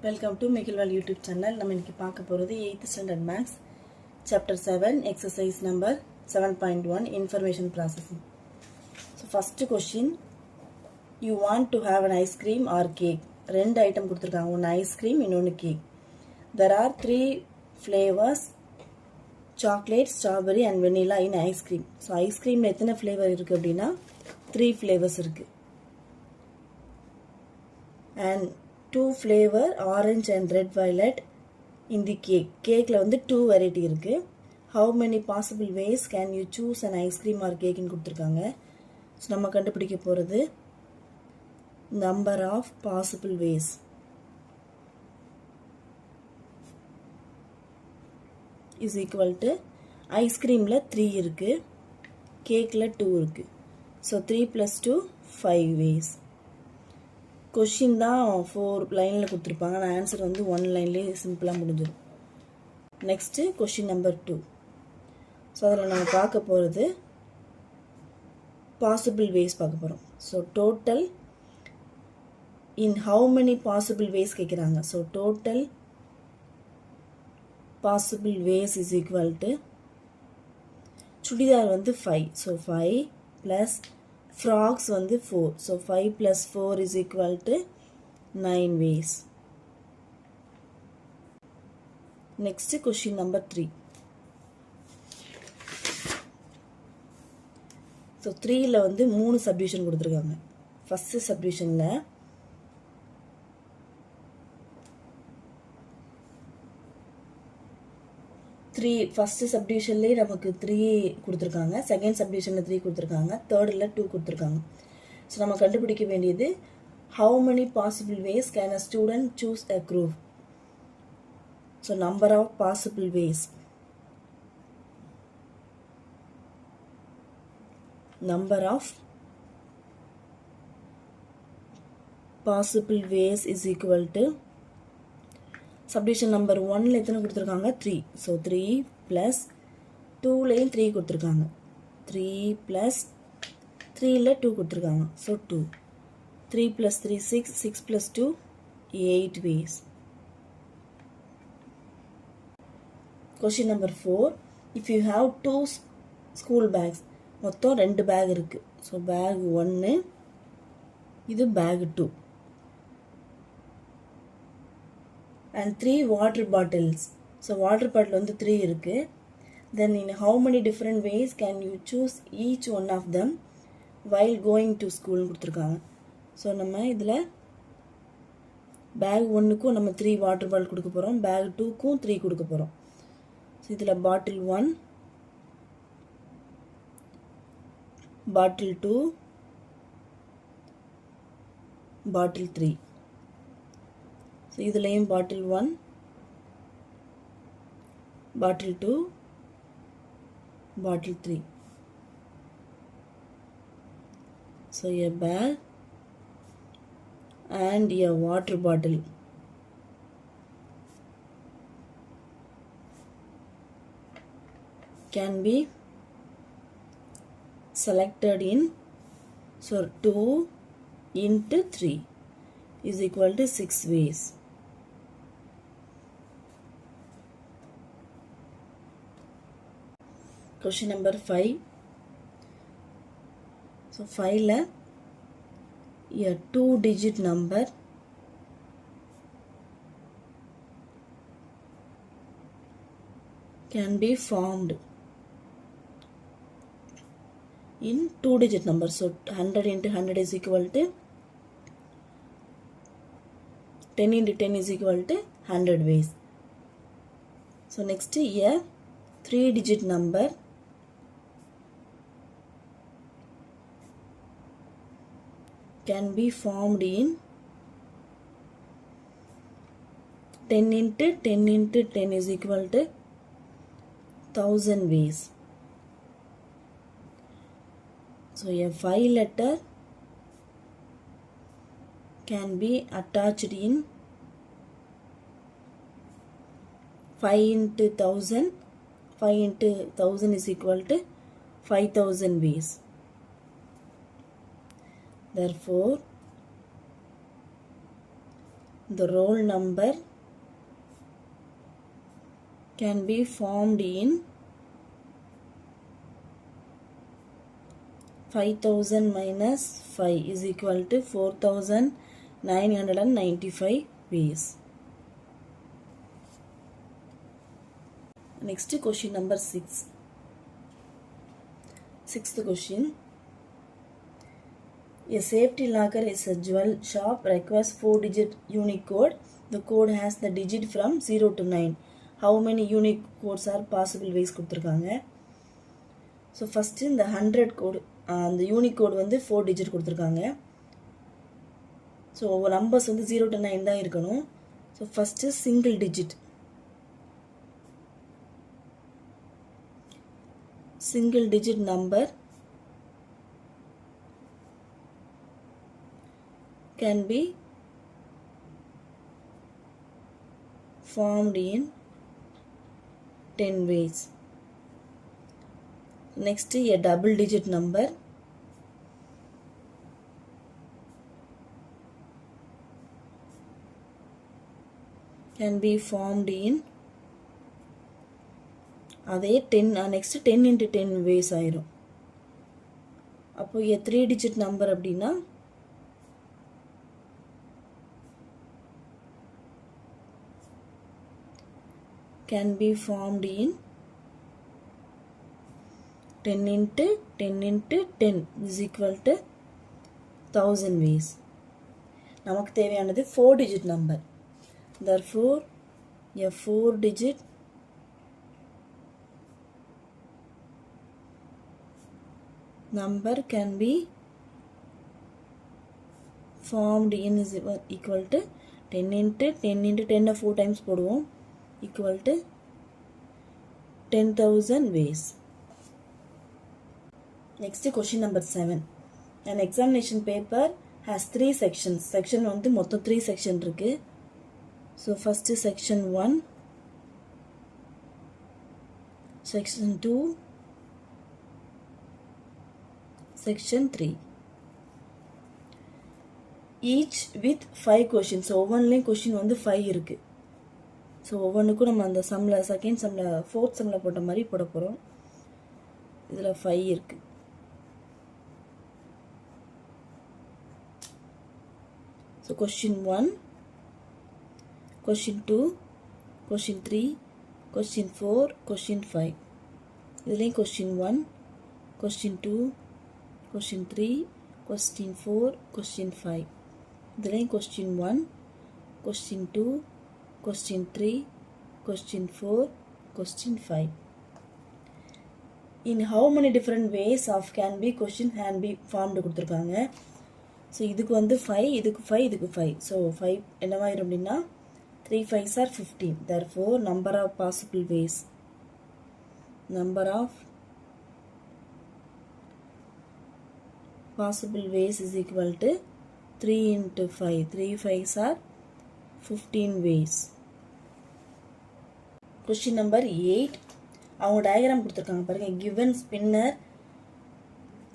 Welcome to மெகில்வால் YouTube channel. நம்ம இன்னைக்கு பார்க்க போகிறது 8th standard maths chapter 7 exercise number 7.1 information processing. So first question, you want to have an ice cream or cake. ரெண்டு item கொடுத்துருக்காங்க, ஒன்று ஐஸ்கிரீம் இன்னொன்று cake. There are 3 flavours, chocolate, strawberry and vanilla in ice cream. So ஐஸ்கிரீமில் எத்தனை flavour இருக்குது அப்படின்னா 3 flavours இருக்குது. And 2 flavor orange and red violet in the cake. கேக்கில் வந்து 2 வெரைட்டி இருக்குது. How many possible ways can you choose an ice cream or cake ன்னு கொடுத்துருக்காங்க. ஸோ நம்ம கண்டுபிடிக்க போகிறது number of possible ways. is equal to ஐஸ்கிரீமில் 3 இருக்குது, கேக்கில் 2 இருக்குது. So 3 + 2 5 ways. கொஷின் தான் 4 லைனில் கொடுத்துருப்பாங்க, நான் ஆன்சர் வந்து 1 லைன்லேயே சிம்பிளாக முடிஞ்சிடும். Next question number 2. ஸோ அதில் நம்ம பார்க்க போகிறது பாசிபிள் வேஸ் பார்க்க போகிறோம். So total in how many possible ways கேட்குறாங்க. So total possible ways is equal to சுடிதார் வந்து 5. ஸோ 5 ப்ளஸ் frogs வந்து 4. So 5 plus 4 is equal to 9 ways. Next question number 3. So 3ல வந்து 3 subdivision கொடுத்துருக்காங்க. First subdivisionல ஃபர்ஸ்ட் சப்டிவிஷன்லேயே நமக்கு 3 கொடுத்துருக்காங்க, செகண்ட் சப்டிவிஷனில் 3 கொடுத்துருக்காங்க, தேர்டில் 2 கொடுத்துருக்காங்க. ஸோ நம்ம கண்டுபிடிக்க வேண்டியது how many possible ways can a student choose a group. So number of possible ways, number of possible ways is equal to subdivision number 1ல் எத்தனை கொடுத்துருக்காங்க 3. ஸோ 3 ப்ளஸ் 2லையும் 3 கொடுத்துருக்காங்க, 3 ப்ளஸ் 3ல் 2 கொடுத்துருக்காங்க. So 2, 3 + 3 6, 6 + 2 8 ways. Question number 4, if you have 2 school bags, மொத்தம் 2 bag இருக்குது. So bag 1, இது bag 2. and 3 water bottles. So water bottle வந்து 3 இருக்கு. Then in how many different ways can you choose each one of them while going to school கொடுத்துருக்காங்க. So நம்ம இதில் back 1க்கும் நம்ம 3 water bottle கொடுக்க போகிறோம், பேக் 2க்கும் 3 கொடுக்க போகிறோம். ஸோ இதில் பாட்டில் 1, பாட்டில் 2, பாட்டில் 3. ஸோ இதுலேயும் பாட்டில் 1, பாட்டில் 2, பாட்டில் 3. So a bag and a water bottle can be selected in, so 2 into 3 is equal to 6 ways. Question number 5. So 5ல a 2-digit number can be formed in 2-digit number. So 100 into 100 is equal to 10 into 10 is equal to 100 ways. So next, a 3-digit number can be formed in 10 into 10 into 10 is equal to 1000 ways. So a 5-letter can be attached in 5 into 1000. 5 into 1000 is equal to 5000 ways. Therefore, the roll number can be formed in 5000 minus 5 is equal to 4995 ways. Next question number 6. Sixth question. A safety locker is a jewel shop requires 4-digit unique code. The code has the digit from 0 to 9. How many unique codes are possible ways கொடுத்துருக்காங்க. So first இந்த 100 கோடு அந்த unique கோடு வந்து 4 digit கொடுத்துருக்காங்க. So ஒவ்வொரு numbers வந்து 0 to 9 தான் இருக்கணும். So first single digit number can be formed in 10 ways. Next, a double digit number can be formed in அதே 10 next 10 into 10 ways ஆயிரும். அப்போ a 3 digit number அப்படின்னா can be formed in 10 into 10 into 10 is equal to 1000 ways. நமக்கு தேவையானது 4 digit number. Therefore, a 4 digit number can be formed in is equal to 10 into 10 into 10 4 times போடுவோம் equal to 10,000 ways. Next question number 7. An examination paper has 3 sections. Section வந்து மொத்தம் 3 section இருக்கு. So first section 1, section 2, section 3. Each with 5 questions. So ஒவ்வொன்றிலையும் question வந்து 5 இருக்கு. So ஒவ்வொன்றுக்கும் நம்ம அந்த சம்மில் செகண்ட் சம்மில் ஃபோர்த் சம்மில் போட்ட மாதிரி போட போகிறோம். இதில் 5 இருக்குது. So question 1, question 2, question 3, question 4, question 5. இதுலேயும் question 1, question 2, question 3, question 4, question 5. இதுலேயும் question 1, question 2, question 3, question 4, question 5. In how many different ways of can be question can be formed கொடுத்துருக்காங்க. ஸோ இதுக்கு வந்து 5, இதுக்கு 5, இதுக்கு 5. ஸோ 5 என்னவாயிரும் அப்படின்னா 3 5s are 15. Therefore, number of possible ways is equal to 3 into 5. 3 5s are 15 ways. Question number 8. அவங்க diagram கொடுத்துருக்காங்க பாருங்க. given spinner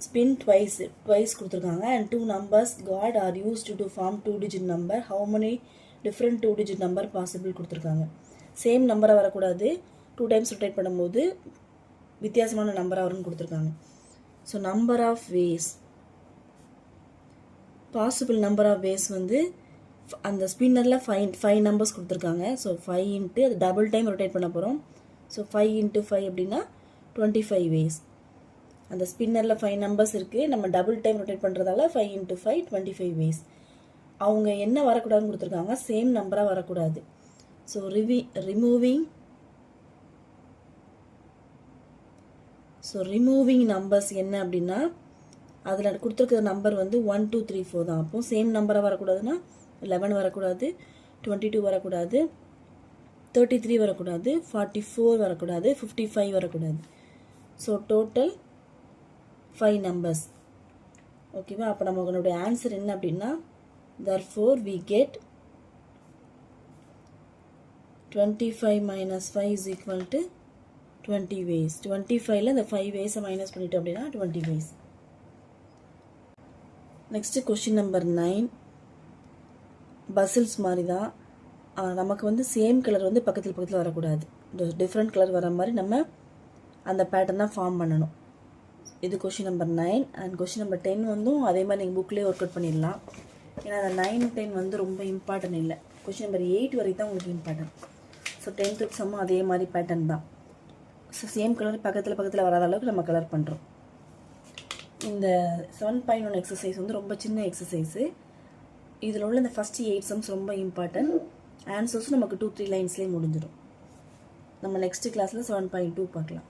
spin twice கொடுத்துருக்காங்க and 2 numbers got are used to form 2 digit number. How many different 2 digit number possible கொடுத்துருக்காங்க. Same நம்பரை வரக்கூடாது, 2 times rotate பண்ணும்போது வித்தியாசமான நம்பராக வரும்னு கொடுத்துருக்காங்க. So number of ways, possible number of ways வந்து அந்த ஸ்பின்னரில் 5 நம்பர்ஸ் கொடுத்துருக்காங்க. ஸோ 5 இன்ட்டு அது டபுள் டைம் ரொட்டேட் பண்ண போகிறோம். ஸோ 5 into 5 அப்படின்னா 25 ways. அந்த ஸ்பின்னரில் 5 நம்பர்ஸ் இருக்குது, நம்ம டபுள் டைம் ரொட்டேட் பண்ணுறதால 5 into 5 25 ways. அவங்க என்ன வரக்கூடாதுன்னு கொடுத்துருக்காங்க, சேம் நம்பராக வரக்கூடாது. ஸோ ரிமூவிங் நம்பர்ஸ் என்ன அப்படின்னா அதில் கொடுத்துருக்கிற நம்பர் வந்து 1 2 3 4 தான். அப்போ சேம் நம்பராக வரக்கூடாதுன்னா 11 வரக்கூடாது, 22 வரக்கூடாது, 33 வரக்கூடாது, 44 வரக்கூடாது, 55 வரக்கூடாது. So total 5 numbers. ஓகேவா? அப்போ நம்மளுடைய ஆன்சர் என்ன அப்படின்னா therefore we get 25 minus 5 is equal to 20 ways. 25ல இந்த 5 ways மைனஸ் பண்ணிட்டோம் அப்படின்னா 20 ways. Next question number 9. Puzzles மாதிரி தான். நமக்கு வந்து சேம் கலர் வந்து பக்கத்தில் வரக்கூடாது. டிஃப்ரெண்ட் கலர் வர மாதிரி நம்ம அந்த பேட்டர்ன் தான் ஃபார்ம் பண்ணணும். இது question number 9. And question number 10 வந்து அதே மாதிரி நீங்கள் புக்லேயே ஒர்க் அவுட் பண்ணிடலாம். ஏன்னா அந்த 9, 10 வந்து ரொம்ப இம்பார்ட்டன்ட் இல்லை. கொஷின் நம்பர் 8 வரைக்கும் தான் உங்களுக்கு இம்பார்ட்டன்ட். ஸோ 10th சம்மும் அதே மாதிரி பேட்டர்ன் தான். ஸோ சேம் கலர் பக்கத்தில் வராத அளவுக்கு நம்ம கலர் பண்ணுறோம். இந்த 7.1 எக்ஸசைஸ் வந்து ரொம்ப சின்ன எக்ஸசைஸு. இதில் உள்ள இந்த ஃபஸ்ட்டு 8 சம்ஸ் ரொம்ப இம்பார்ட்டன்ட். ஆன்சர்ஸும் நமக்கு 2-3 லைன்ஸ்லேயே முடிஞ்சிடும். நம்ம நெக்ஸ்ட் கிளாஸில் 7.2 பார்க்கலாம்.